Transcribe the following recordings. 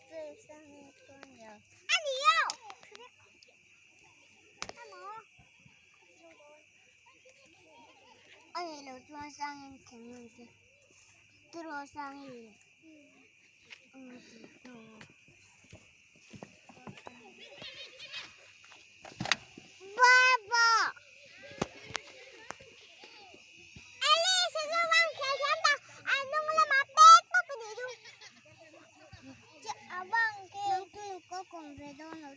세상에 거냐. 아니요. 아니, 너 주원상인 됐는데 들어상이 봐봐. Ali, seseorang siapa? Anong lumapit? Papanido. Abang, itu yung kukumbedo, no?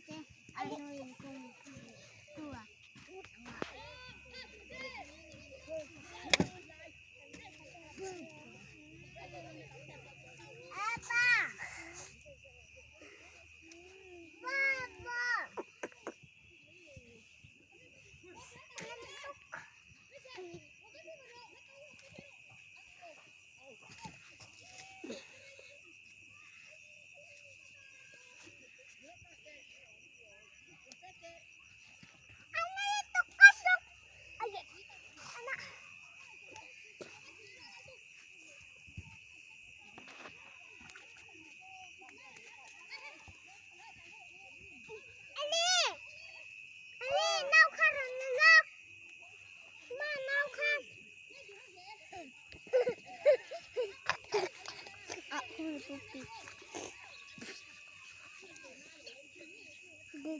Ano yung kuha? Apa? Baba. Ano ito kasok? Ay, anak. Ali! Ali, naukan na. Ma, naukan. Ako nagpupit.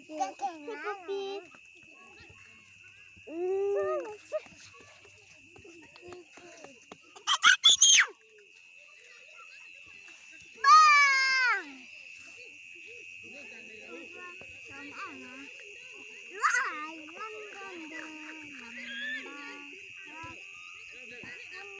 Nagpupit. Bang! Sama,